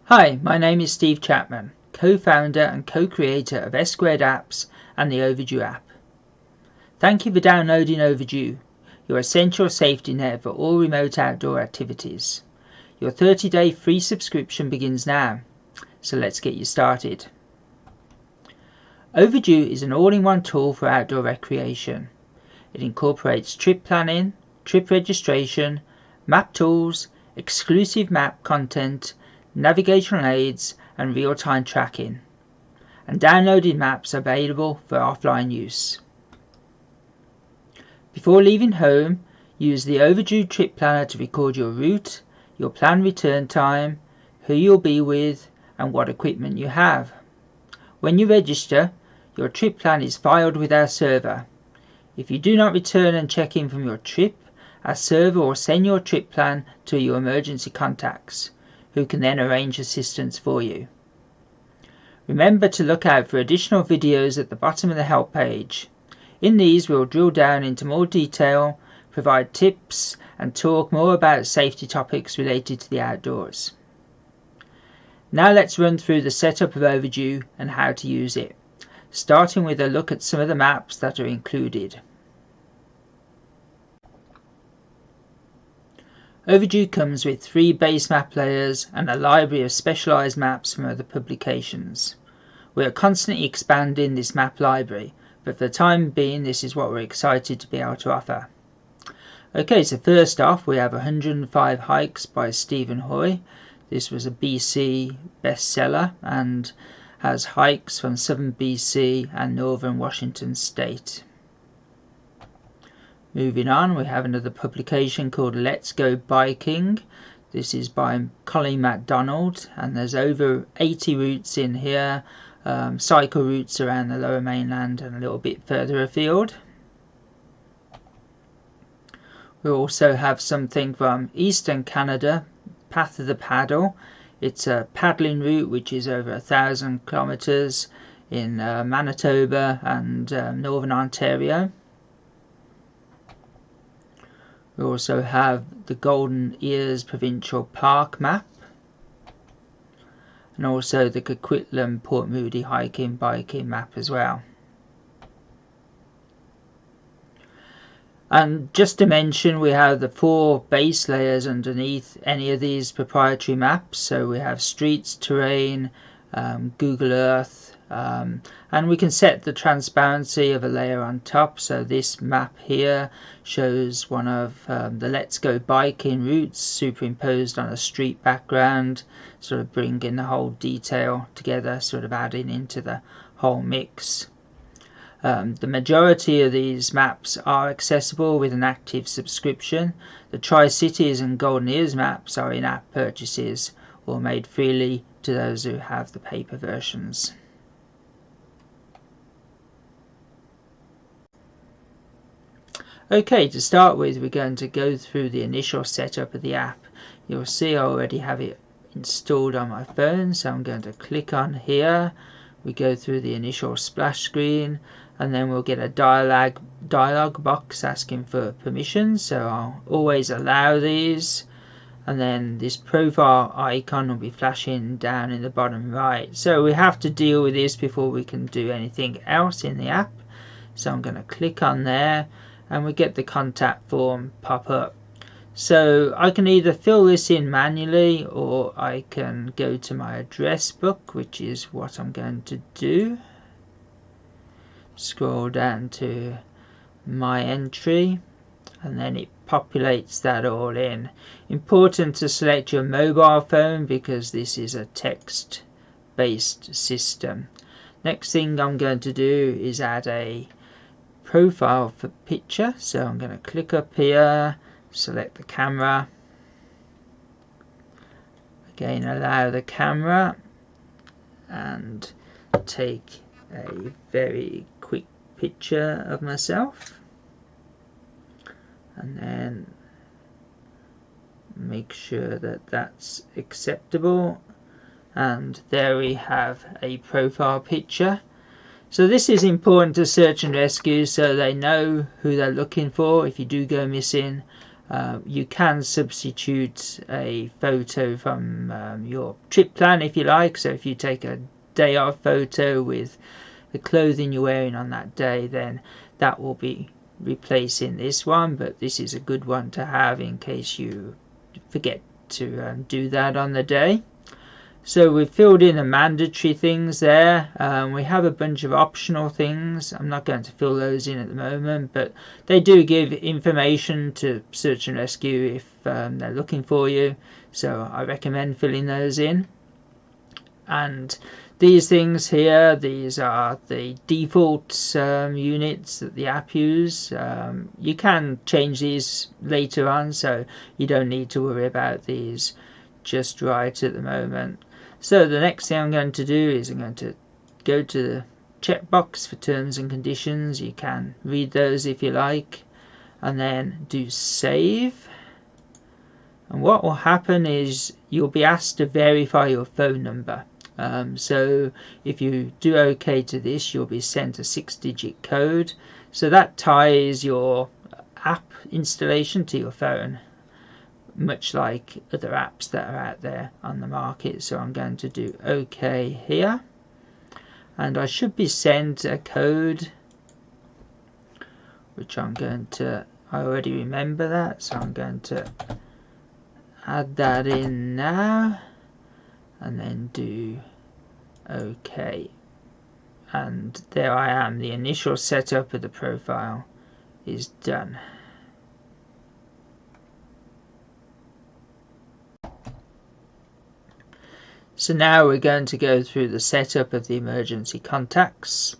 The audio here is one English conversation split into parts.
Hi, my name is Steve Chapman, co-founder and co-creator of S Squared Apps and the Overdue app. Thank you for downloading Overdue, your essential safety net for all remote outdoor activities. Your 30-day free subscription begins now, so let's get you started. Overdue is an all-in-one tool for outdoor recreation. It incorporates trip planning, trip registration, map tools, exclusive map content, navigational aids and real-time tracking, and downloaded maps are available for offline use. Before leaving home, use the Overdue Trip Planner to record your route, your planned return time, who you'll be with, and what equipment you have. When you register, your trip plan is filed with our server. If you do not return and check in from your trip, our server will send your trip plan to your emergency contacts, who can then arrange assistance for you. Remember to look out for additional videos at the bottom of the help page. In these we'll drill down into more detail, provide tips and talk more about safety topics related to the outdoors. Now let's run through the setup of Overdue and how to use it, starting with a look at some of the maps that are included. Overdue comes with 3 base map layers and a library of specialised maps from other publications. We are constantly expanding this map library, but for the time being this is what we're excited to be able to offer. Okay, so first off we have 105 Hikes by Stephen Hoy. This was a BC bestseller and has hikes from southern BC and northern Washington state. Moving on, we have another publication called Let's Go Biking. This is by Colin MacDonald, and there's over 80 routes in here, cycle routes around the lower mainland and a little bit further afield. We also have something from Eastern Canada, Path of the Paddle. It's a paddling route which is over 1,000 kilometers in Manitoba and northern Ontario. We also have the Golden Ears Provincial Park map, and also the Coquitlam Port Moody hiking biking map as well. And just to mention, we have the 4 base layers underneath any of these proprietary maps. So we have streets, terrain, Google Earth, and we can set the transparency of a layer on top. So this map here shows one of the Let's Go Biking routes superimposed on a street background, sort of bringing the whole detail together, sort of adding into the whole mix. The majority of these maps are accessible with an active subscription. The Tri-Cities and Golden Ears maps are in-app purchases or made freely to those who have the paper versions. Okay, to start with, we're going to go through the initial setup of the app. You'll see I already have it installed on my phone, so I'm going to click on here. We go through the initial splash screen, and then we'll get a dialog box asking for permissions, so I'll always allow these, and then this profile icon will be flashing down in the bottom right. So we have to deal with this before we can do anything else in the app. So I'm going to click on there, and we get the contact form pop up. So I can either fill this in manually, or I can go to my address book, which is what I'm going to do. Scroll down to my entry, and then it populates that all in. Important to select your mobile phone because this is a text based system. Next thing I'm going to do is add a profile for picture, so I'm going to click up here, select the camera, again allow the camera, and take a very quick picture of myself, and then make sure that that's acceptable, and there we have a profile picture. So this is important to search and rescue, so they know who they're looking for if you do go missing, You can substitute a photo from your trip plan if you like. So if you take a day off photo with the clothing you're wearing on that day, then that will be replacing this one. But this is a good one to have in case you forget to do that on the day. So we've filled in the mandatory things there. We have a bunch of optional things. I'm not going to fill those in at the moment, but they do give information to search and rescue if they're looking for you. So I recommend filling those in. And these things here, these are the default units that the app use. You can change these later on, so you don't need to worry about these just right at the moment. So the next thing I'm going to do is I'm going to go to the checkbox for terms and conditions. You can read those if you like, and then do save. And what will happen is you'll be asked to verify your phone number. So if you do OK to this, you'll be sent a 6-digit code. So that ties your app installation to your phone, much like other apps that are out there on the market. So I'm going to do OK here, and I should be sent a code, which I already remember that, so I'm going to add that in now, and then do OK. And there I am, the initial setup of the profile is done. So now we're going to go through the setup of the emergency contacts.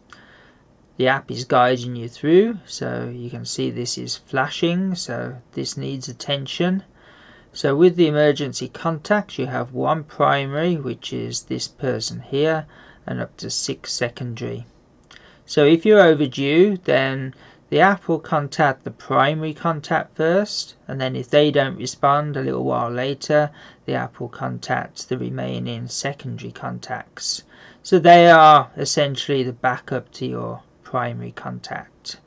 The app is guiding you through, so you can see this is flashing, so this needs attention. So with the emergency contacts, you have one primary, which is this person here, and up to 6 secondary. So if you're overdue, then the app will contact the primary contact first, and then if they don't respond a little while later, the app will contact the remaining secondary contacts. So they are essentially the backup to your primary contact.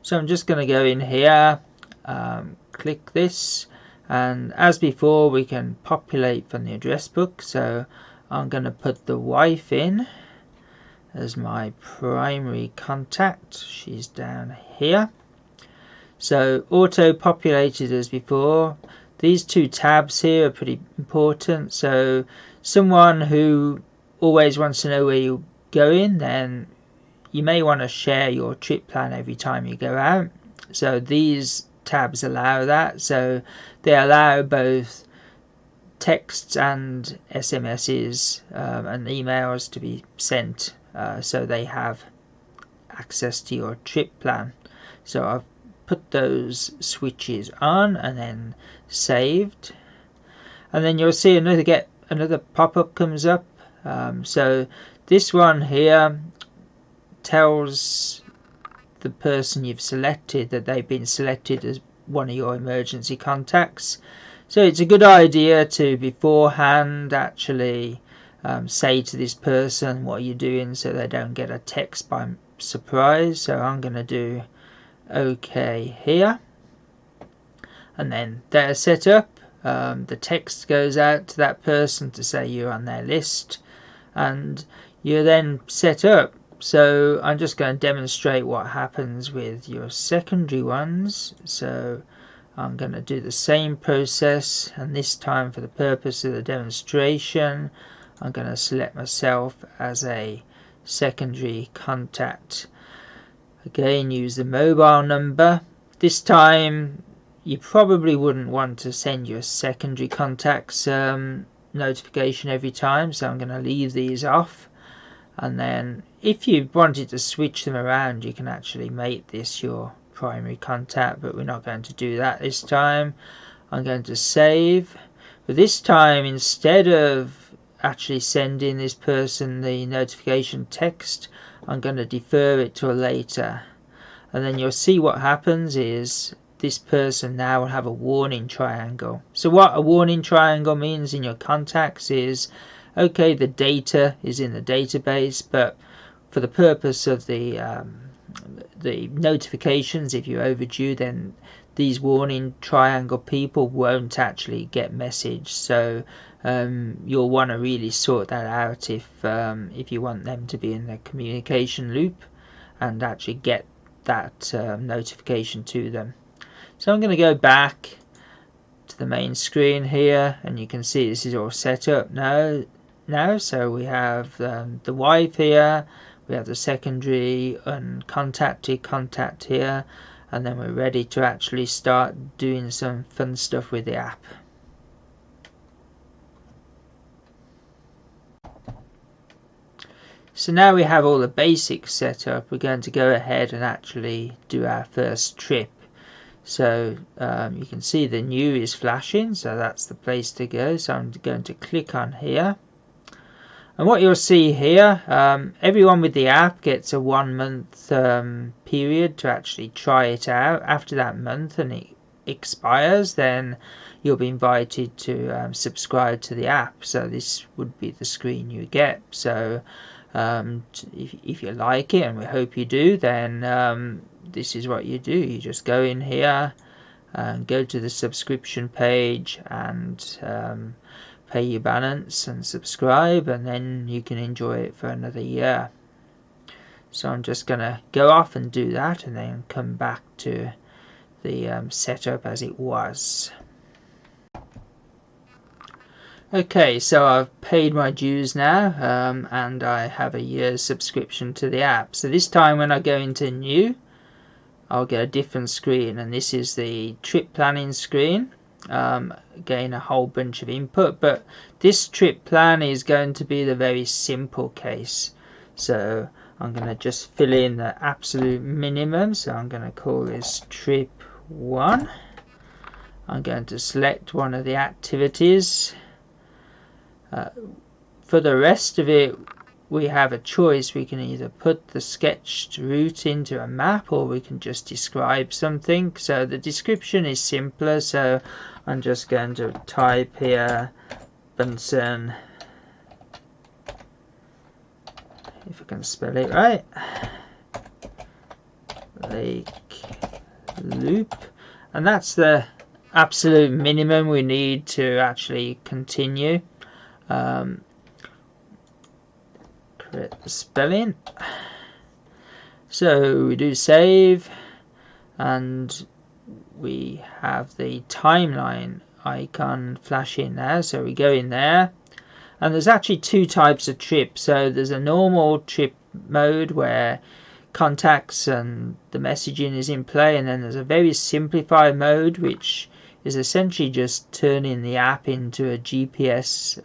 So I'm just going to go in here, click this, and as before we can populate from the address book. So I'm going to put the wife in as my primary contact. She's down here. So auto populated as before. These two tabs here are pretty important. So someone who always wants to know where you're going, then you may want to share your trip plan every time you go out. So these tabs allow that. So they allow both texts and SMSs and emails to be sent, so they have access to your trip plan. So I've put those switches on and then saved, and then you'll see another pop-up comes up. So this one here tells the person you've selected that they've been selected as one of your emergency contacts. So it's a good idea to beforehand actually say to this person what you're doing, so they don't get a text by surprise. So I'm going to do OK here, and then they're set up. The text goes out to that person to say you're on their list, and you're then set up. So I'm just going to demonstrate what happens with your secondary ones. So I'm going to do the same process, and this time for the purpose of the demonstration I'm going to select myself as a secondary contact. Again, use the mobile number. This time you probably wouldn't want to send your secondary contacts notification every time, so I'm going to leave these off. And then if you wanted to switch them around, you can actually make this your primary contact, but we're not going to do that this time. I'm going to save, but this time instead of actually sending this person the notification text, I'm going to defer it to a later, and then you'll see what happens is this person now will have a warning triangle. So what a warning triangle means in your contacts is, okay, the data is in the database, but for the purpose of the notifications, if you're overdue, then these warning triangle people won't actually get messaged. So you'll want to really sort that out if you want them to be in the communication loop and actually get that notification to them. So I'm going to go back to the main screen here, and you can see this is all set up now. So we have the wife here, we have the secondary uncontacted contact here, and then we're ready to actually start doing some fun stuff with the app. So now we have all the basics set up, we're going to go ahead and actually do our first trip. So you can see the new is flashing, so that's the place to go. So I'm going to click on here. And what you'll see here, everyone with the app gets a 1 month period to actually try it out. After that month and it expires, then you'll be invited to subscribe to the app. So this would be the screen you get. So if you like it, and we hope you do, then this is what you do. You just go in here and go to the subscription page and pay your balance and subscribe, and then you can enjoy it for another year. So I'm just going to go off and do that and then come back to the setup as it was. Okay, so I've paid my dues now, and I have a year's subscription to the app. So this time when I go into new, I'll get a different screen, and this is the trip planning screen. Again, a whole bunch of input, but this trip plan is going to be the very simple case. So I'm going to just fill in the absolute minimum. So I'm going to call this trip 1. I'm going to select one of the activities. For the rest of it, we have a choice. We can either put the sketched route into a map, or we can just describe something. So the description is simpler, so I'm just going to type here Bunsen, if I can spell it right, Lake Loop, and that's the absolute minimum we need to actually continue. Correct the spelling. So we do save, and we have the timeline icon flashing there. So we go in there, and there's actually 2 types of trips. So there's a normal trip mode where contacts and the messaging is in play, and then there's a very simplified mode which is essentially just turning the app into a GPS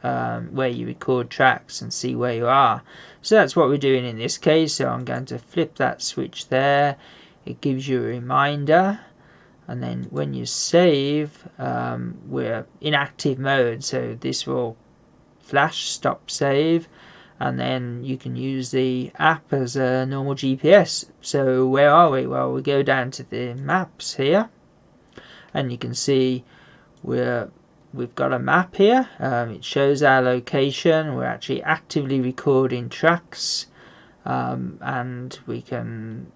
where you record tracks and see where you are. So that's what we're doing in this case. So I'm going to flip that switch there. It gives you a reminder, and then when you save, we're in active mode, so this will flash stop save, and then you can use the app as a normal GPS. So where are we? Well, we go down to the maps here, and you can see we've got a map here. It shows our location. We're actually actively recording tracks, and we can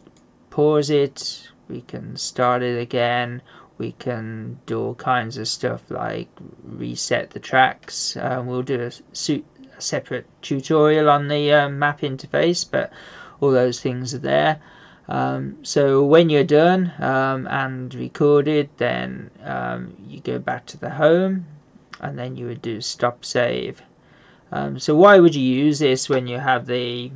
pause it, we can start it again, we can do all kinds of stuff like reset the tracks. We'll do a separate tutorial on the map interface, but all those things are there. So when you're done and recorded, then you go back to the home, and then you would do stop save. So why would you use this when you have the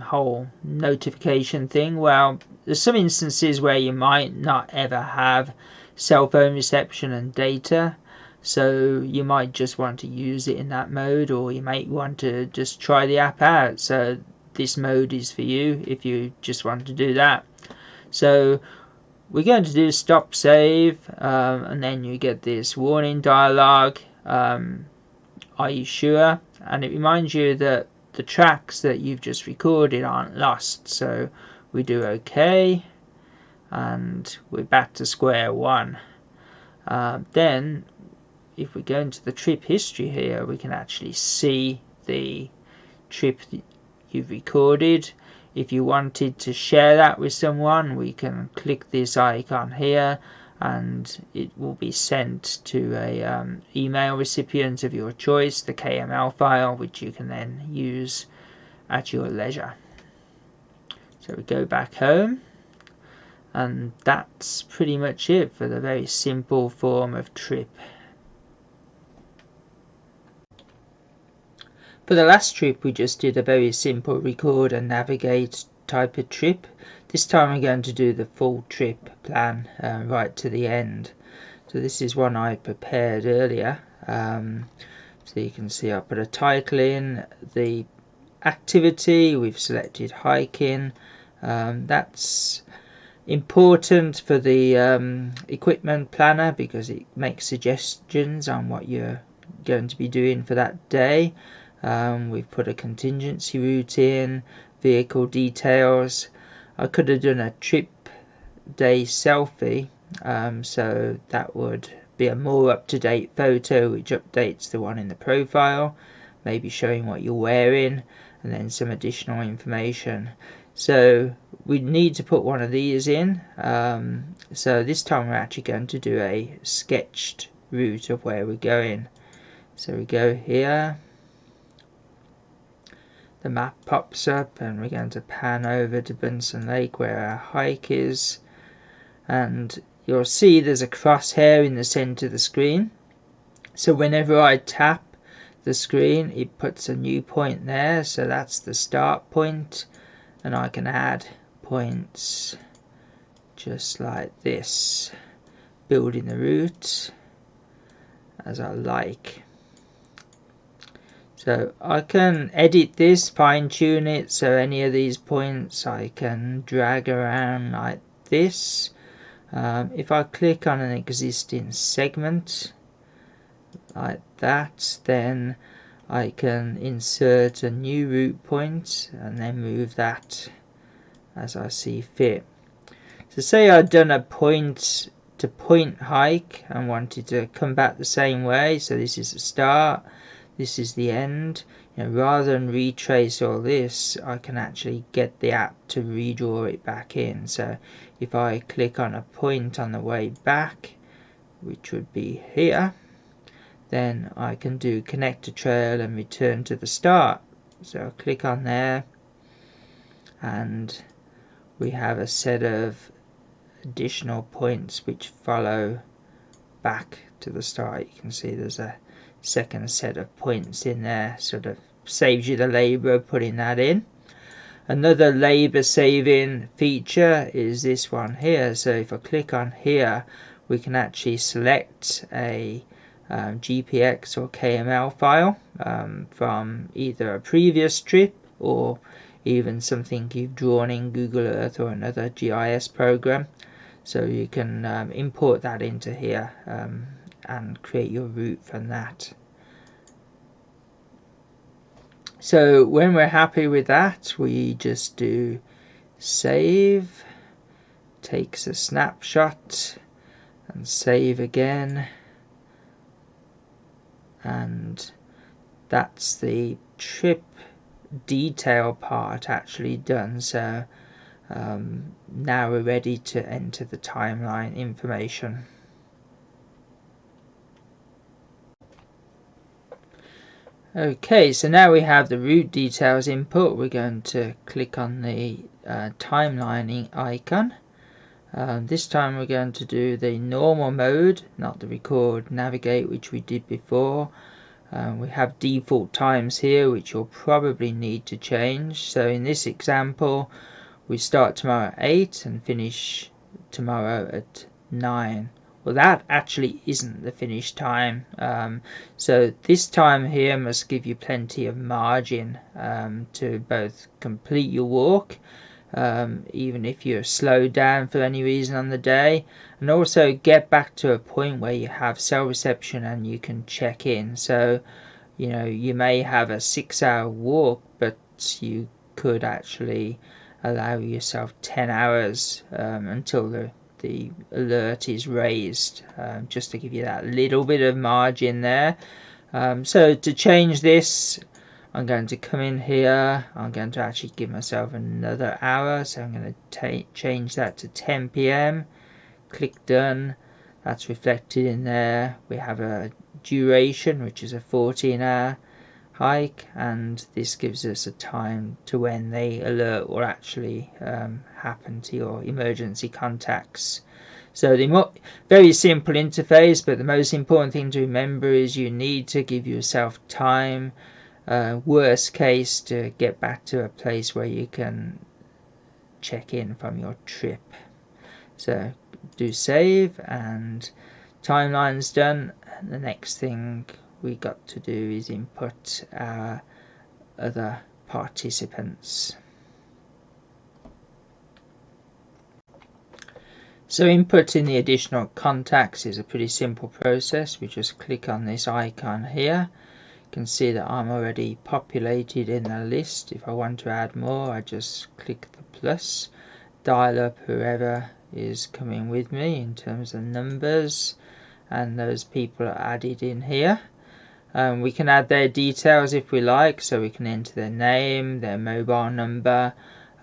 whole notification thing? Well, there's some instances where you might not ever have cell phone reception and data, so you might just want to use it in that mode, or you might want to just try the app out. So this mode is for you if you just want to do that. So we're going to do stop save, and then you get this warning dialog. Are you sure? And it reminds you that the tracks that you've just recorded aren't lost. So we do OK, and we're back to square one. Then if we go into the trip history here, we can actually see the trip that you've recorded. If you wanted to share that with someone, we can click this icon here, and it will be sent to a email recipient of your choice, the KML file, which you can then use at your leisure. So we go back home, and that's pretty much it for the very simple form of trip. For the last trip we just did a very simple record and navigate type of trip. This time we're going to do the full trip plan right to the end. So this is one I prepared earlier. So you can see I put a title in, the activity, we've selected hiking. That's important for the equipment planner because it makes suggestions on what you're going to be doing for that day. We've put a contingency route in, vehicle details. I could have done a trip day selfie, so that would be a more up-to-date photo which updates the one in the profile, maybe showing what you're wearing and then some additional information. So we need to put one of these in. So this time we're actually going to do a sketched route of where we're going. So we go here, the map pops up, and we're going to pan over to Bunsen Lake where our hike is, and you'll see there's a crosshair in the center of the screen. So whenever I tap the screen it puts a new point there, so that's the start point, and I can add points just like this, building the route as I like. So I can edit this, fine tune it, so any of these points I can drag around like this. If I click on an existing segment like that, then I can insert a new route point and then move that as I see fit. So say I'd done a point to point hike and wanted to come back the same way, so this is the start, this is the end. Rather than retrace all this, I can actually get the app to redraw it back in. So if I click on a point on the way back, which would be here, then I can do connect a trail and return to the start. So I'll click on there, and we have a set of additional points which follow back to the start. You can see there's a second set of points in there, sort of saves you the labor of putting that in. Another labor saving feature is this one here. So if I click on here, we can actually select a GPX or KML file from either a previous trip or even something you've drawn in Google Earth or another GIS program. So you can import that into here and create your route from that. So when we're happy with that, we just do save, takes a snapshot, and save again, and that's the trip detail part actually done. So now we're ready to enter the timeline information. Okay, so now we have the route details input. We're going to click on the timelining icon. This time we're going to do the normal mode, not the record navigate, which we did before. We have default times here which you'll probably need to change. So in this example we start tomorrow at 8 and finish tomorrow at 9. Well, that actually isn't the finish time. So this time here must give you plenty of margin to both complete your walk, even if you're slowed down for any reason on the day, and also get back to a point where you have cell reception and you can check in. So you may have a 6-hour walk, but you could actually allow yourself 10 hours until the alert is raised, just to give you that little bit of margin there. So to change this, I'm going to come in here, I'm going to actually give myself another hour, so I'm going to change that to 10 PM, click done, That's reflected in there. We have a duration, which is a 14-hour hike, and this gives us a time to when the alert will actually happen to your emergency contacts. So the very simple interface, but the most important thing to remember is you need to give yourself time, worst case, to get back to a place where you can check in from your trip. So do save, and timeline's done. The next thing we got to do is input our other participants. So inputting the additional contacts is a pretty simple process. We just click on this icon here. You can see that I'm already populated in the list. If I want to add more, I just click the plus, dial up whoever is coming with me in terms of numbers, and those people are added in here. We can add their details if we like, so we can enter their name, their mobile number.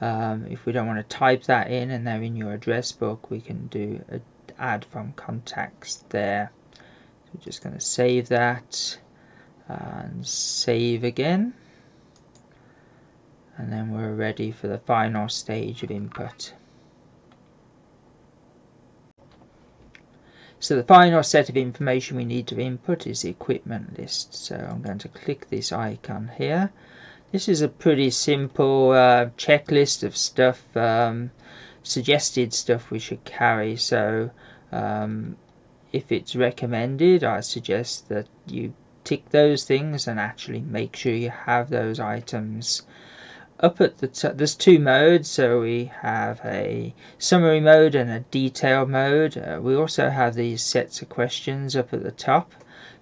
If we don't want to type that in and they're in your address book, we can do an add from contacts there. So we're just going to save that and save again, and then we're ready for the final stage of input. So the final set of information we need to input is the equipment list. So I'm going to click this icon here. This is a pretty simple checklist of stuff, suggested stuff we should carry. So if it's recommended, I suggest that you tick those things and actually make sure you have those items. Up at the top, there's two modes, so we have a summary mode and a detail mode. We also have these sets of questions up at the top.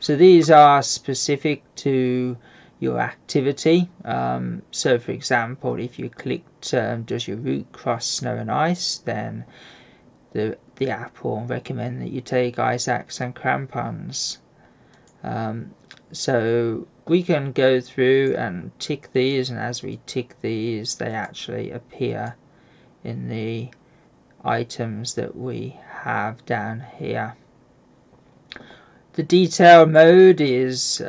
So these are specific to your activity. So for example, if you clicked does your route cross snow and ice, then the app will recommend that you take ice axe and crampons. So we can go through and tick these, and as we tick these, they actually appear in the items that we have down here. The detail mode is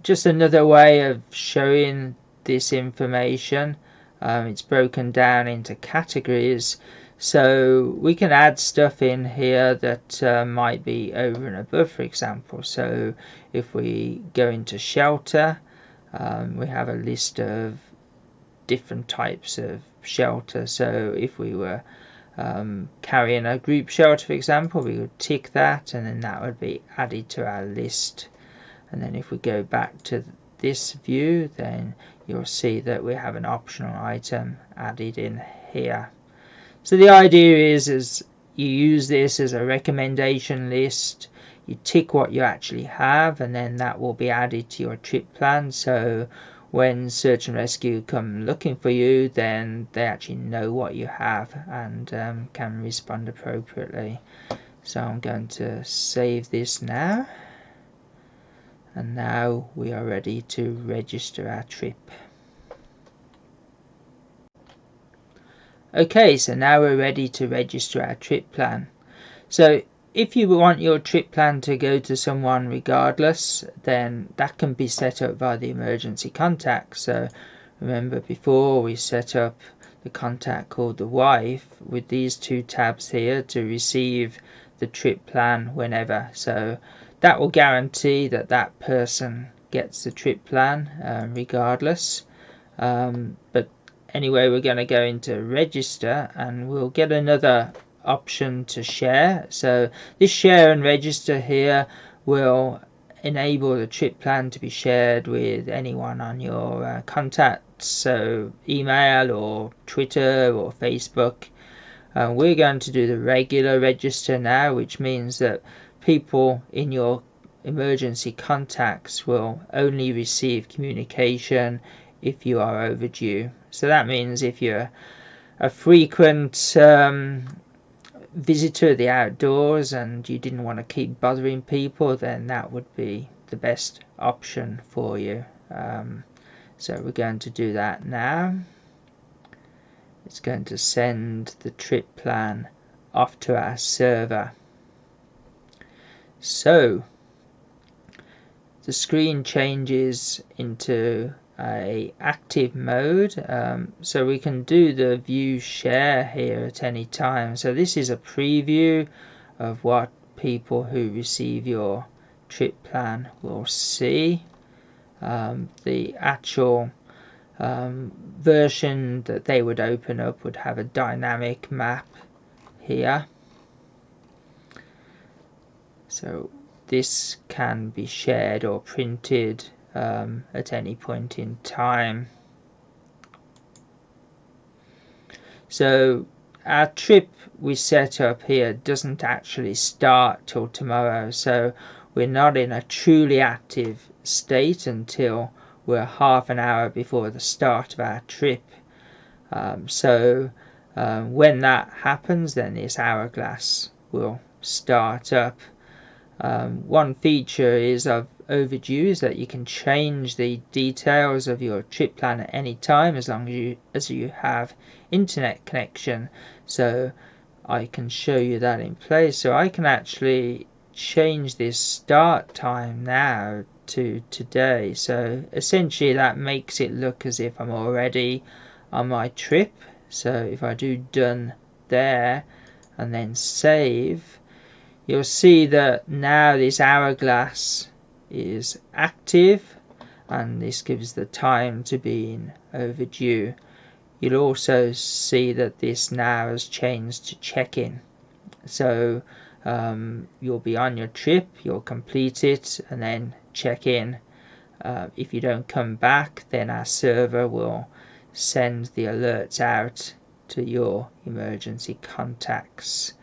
just another way of showing this information. It's broken down into categories, so we can add stuff in here that might be over and above, for example. So if we go into shelter, we have a list of different types of shelter. So if we were carrying a group shelter, for example, we would tick that, and then that would be added to our list. And then if we go back to this view, then you'll see that we have an optional item added in here. So the idea is you use this as a recommendation list, you tick what you actually have, and then that will be added to your trip plan. So when search and rescue come looking for you, then they actually know what you have and can respond appropriately. So I'm going to save this now, and now we are ready to register our trip. Okay, so now we're ready to register our trip plan. So if you want your trip plan to go to someone regardless, then that can be set up by the emergency contact. So remember, before we set up the contact called the wife with these two tabs here to receive the trip plan whenever. So that will guarantee that that person gets the trip plan regardless. But anyway, we're going to go into register, and we'll get another option to share. So this share and register here will enable the trip plan to be shared with anyone on your contacts, so email or Twitter or Facebook. We're going to do the regular register now, which means that people in your emergency contacts will only receive communication if you are overdue. So that means if you're a frequent visitor of the outdoors and you didn't want to keep bothering people, then that would be the best option for you. So we're going to do that now. It's going to send the trip plan off to our server. So the screen changes into a active mode, so we can do the view share here at any time. So this is a preview of what people who receive your trip plan will see. The actual version that they would open up would have a dynamic map here. So this can be shared or printed at any point in time. So our trip we set up here doesn't actually start till tomorrow, so we're not in a truly active state until we're half an hour before the start of our trip. When that happens, then this hourglass will start up. One feature of Overdue is that you can change the details of your trip plan at any time as long as you have internet connection. So I can show you that in place. So I can actually change this start time now to today. So essentially that makes it look as if I'm already on my trip. So if I do done there and then save, you'll see that now this hourglass is active, and this gives the time to be in overdue. You'll also see that this now has changed to check-in. So you'll be on your trip, you'll complete it and then check in. If you don't come back, then our server will send the alerts out to your emergency contacts.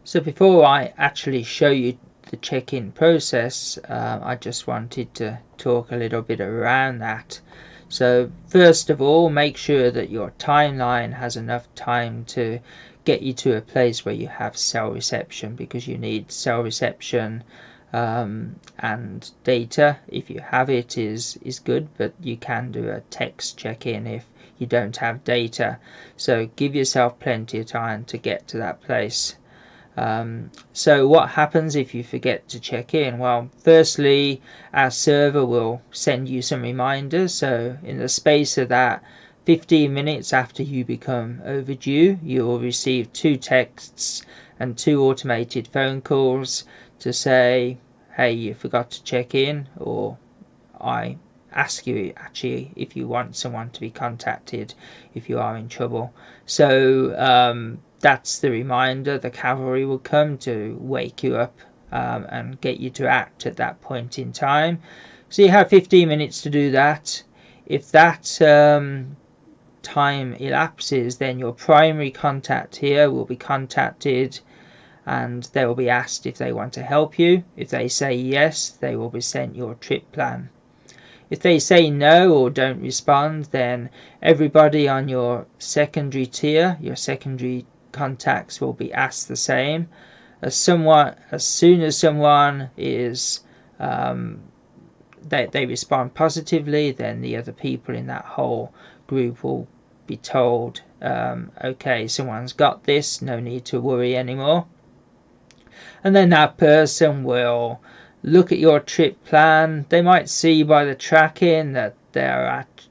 So before I actually show you the check-in process, I just wanted to talk a little bit around that. So first of all, make sure that your timeline has enough time to get you to a place where you have cell reception, because you need cell reception, and data, if you have it, is good, but you can do a text check-in if you don't have data. So give yourself plenty of time to get to that place. So what happens if you forget to check in? Well, firstly, our server will send you some reminders. So in the space of that 15 minutes after you become overdue, you will receive 2 texts and 2 automated phone calls to say, hey, you forgot to check in, or I ask you actually if you want someone to be contacted if you are in trouble. So that's the reminder. The cavalry will come to wake you up and get you to act at that point in time. So you have 15 minutes to do that. If that time elapses, then your primary contact here will be contacted and they will be asked if they want to help you. If they say yes, they will be sent your trip plan. If they say no or don't respond, then everybody on your secondary tier, your secondary contacts, will be asked the same. As soon as someone is they respond positively, then the other people in that whole group will be told, okay, someone's got this, no need to worry anymore. And then that person will look at your trip plan. They might see by the tracking that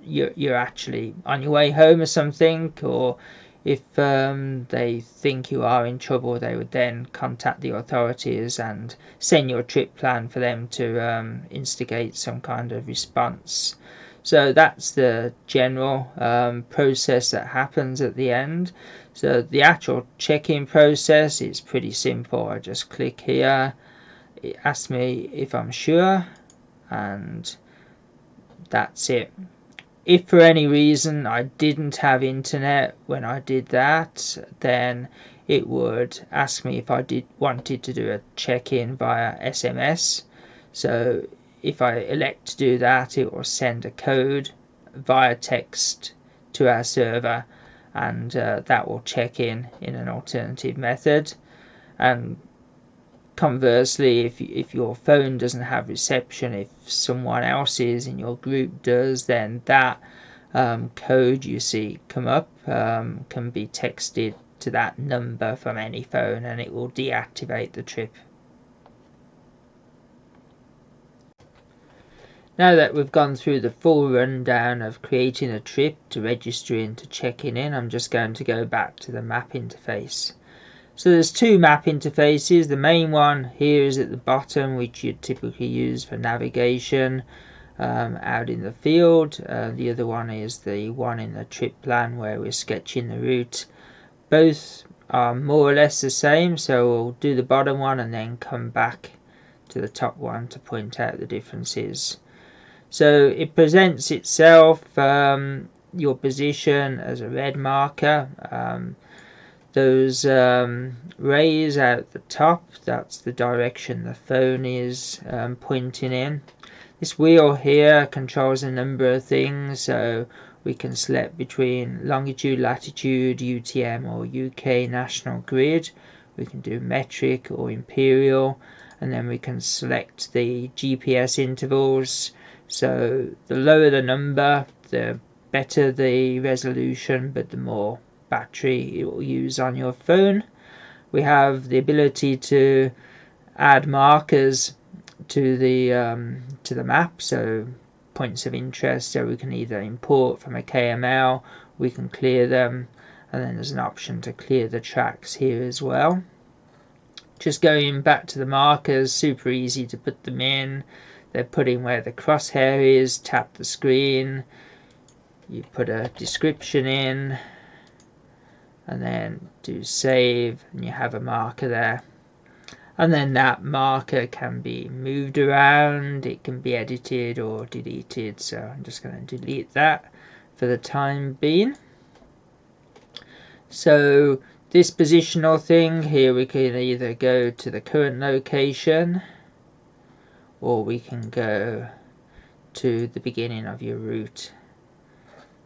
you're actually on your way home or something, or if they think you are in trouble, they would then contact the authorities and send your trip plan for them to instigate some kind of response. So that's the general process that happens at the end. So the actual check-in process is pretty simple. I just click here, it asks me if I'm sure, and that's it. If for any reason I didn't have internet when I did that, then it would ask me if I wanted to do a check-in via SMS. So if I elect to do that, it will send a code via text to our server, and that will check in an alternative method. And conversely, if your phone doesn't have reception, if someone else's in your group does, then that code you see come up can be texted to that number from any phone, and it will deactivate the trip. Now that we've gone through the full rundown of creating a trip, to registering, to checking in, I'm just going to go back to the map interface. So there's two map interfaces. The main one here is at the bottom, which you'd typically use for navigation out in the field. The other one is the one in the trip plan where we're sketching the route. Both are more or less the same, so we'll do the bottom one and then come back to the top one to point out the differences. So it presents itself, your position, as a red marker. Those rays out the top, that's the direction the phone is pointing in. This wheel here controls a number of things, so we can select between longitude, latitude, UTM or UK national grid. We can do metric or imperial, and then we can select the GPS intervals. So the lower the number, the better the resolution, but the more battery it will use on your phone. We have the ability to add markers to the map, so points of interest, so we can either import from a KML, we can clear them, and then there's an option to clear the tracks here as well. Just going back to the markers, super easy to put them in. They're put in where the crosshair is. Tap the screen, you put a description in, and then do save, and you have a marker there. And then that marker can be moved around, it can be edited or deleted, so I'm just going to delete that for the time being. So this positional thing here, we can either go to the current location, or we can go to the beginning of your route.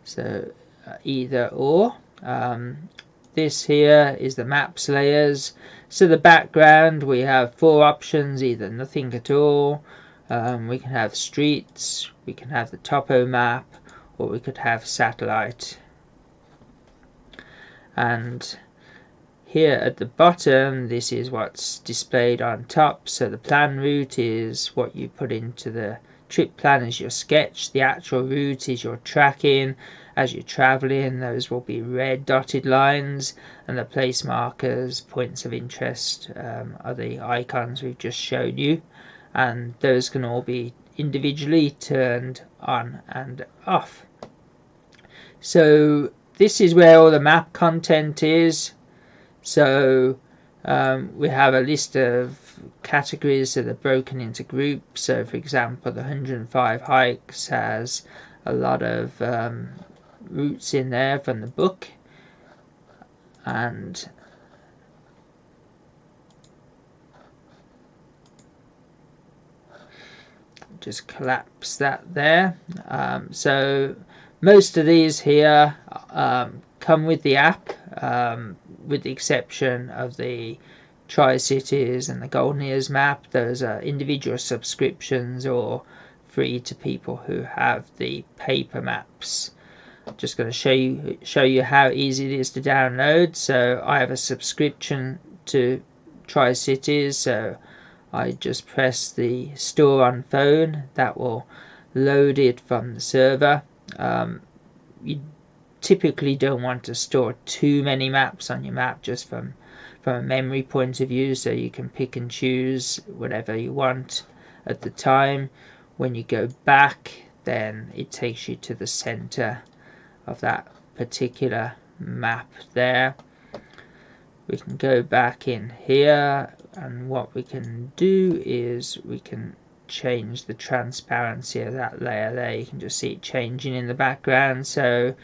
So either or. This here is the maps layers. So the background, we have four options, either nothing at all, we can have streets, we can have the topo map, or we could have satellite. And here at the bottom, this is what's displayed on top. So the plan route is what you put into the trip plan as your sketch. The actual route is your tracking. As you're traveling, those will be red dotted lines, and the place markers, points of interest, are the icons we've just showed you, and those can all be individually turned on and off. So this is where all the map content is. So we have a list of categories that are broken into groups. So for example, the 105 hikes has a lot of routes in there from the book, and just collapse that there. So most of these here come with the app, with the exception of the Tri-Cities and the Golden Ears map. Those are individual subscriptions or free to people who have the paper maps. Just going to show you how easy it is to download. So I have a subscription to Tri-Cities, so I just press the store on phone. That will load it from the server. You typically don't want to store too many maps on your map, just from a memory point of view, so you can pick and choose whatever you want at the time. When you go back, then it takes you to the center of that particular map there. We can go back in here, and what we can do is we can change the transparency of that layer there. You can just see it changing in the background. So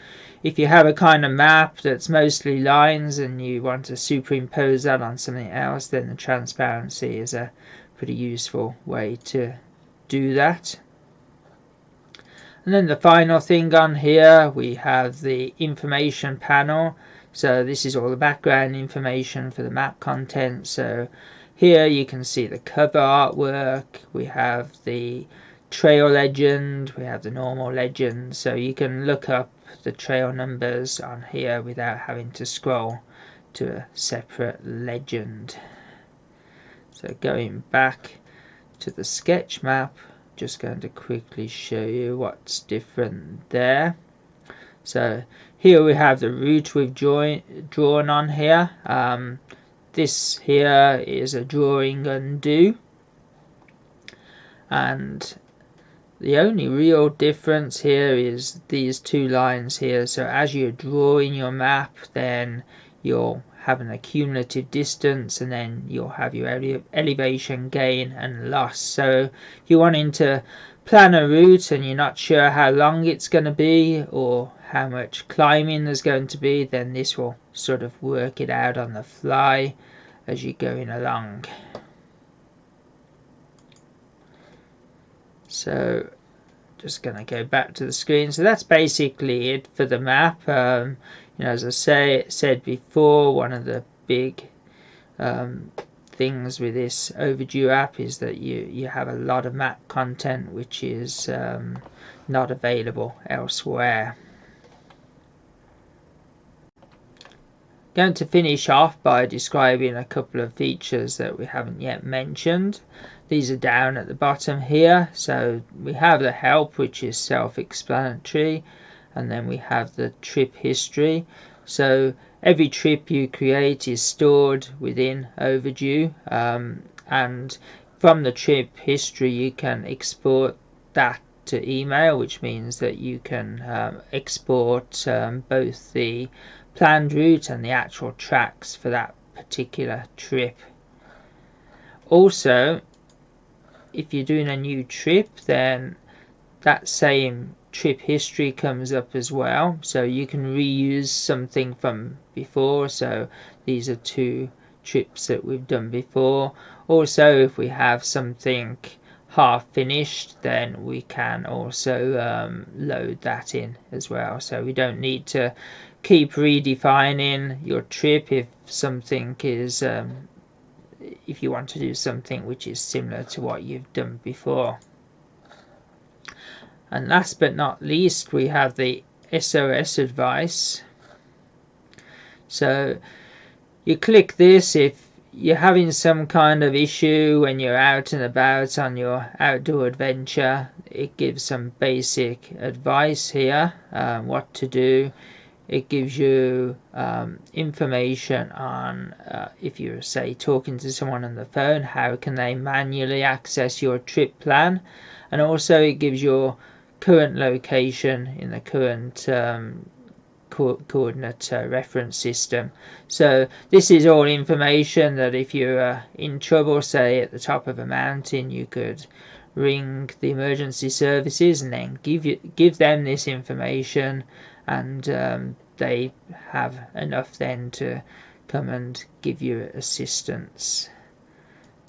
if you have a kind of map that's mostly lines and you want to superimpose that on something else, then the transparency is a pretty useful way to do that. And then the final thing on here, we have the information panel. So this is all the background information for the map content. So here you can see the cover artwork, we have the trail legend, we have the normal legend. So you can look up the trail numbers on here without having to scroll to a separate legend. So going back to the sketch map, just going to quickly show you what's different there. So here we have the route we've drawn on here. This here is a drawing undo, and the only real difference here is these two lines here. So as you're drawing your map, then you'll have an accumulative distance, and then you'll have your elevation gain and loss. So if you're wanting to plan a route and you're not sure how long it's going to be or how much climbing there's going to be, then this will sort of work it out on the fly as you're going along. So just going to go back to the screen. So that's basically it for the map. You know, as I said before, one of the big things with this Overdue app is that you have a lot of map content which is not available elsewhere. Going to finish off by describing a couple of features that we haven't yet mentioned. These are down at the bottom here. So we have the help, which is self-explanatory, and then we have the trip history. So every trip you create is stored within Overdue, and from the trip history you can export that to email, which means that you can export both the planned route and the actual tracks for that particular trip. Also, if you're doing a new trip, then that same trip history comes up as well, so you can reuse something from before. So these are two trips that we've done before. Also, if we have something half finished, then we can also load that in as well. So we don't need to keep redefining your trip if something is if you want to do something which is similar to what you've done before. And last but not least, we have the SOS advice. So you click this if you're having some kind of issue when you're out and about on your outdoor adventure. It gives some basic advice here, what to do. It gives you information on if you're, say, talking to someone on the phone, how can they manually access your trip plan, and also it gives your current location in the current coordinate reference system. So this is all information that if you're in trouble, say at the top of a mountain, you could ring the emergency services and then give them this information, and they have enough then to come and give you assistance.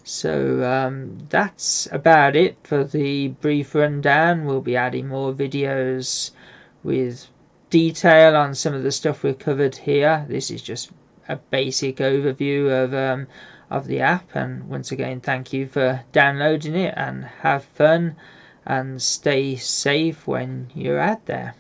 So that's about it for the brief rundown. We'll be adding more videos with detail on some of the stuff we've covered here. This is just a basic overview of the app, and once again, thank you for downloading it, and have fun and stay safe when you're out there.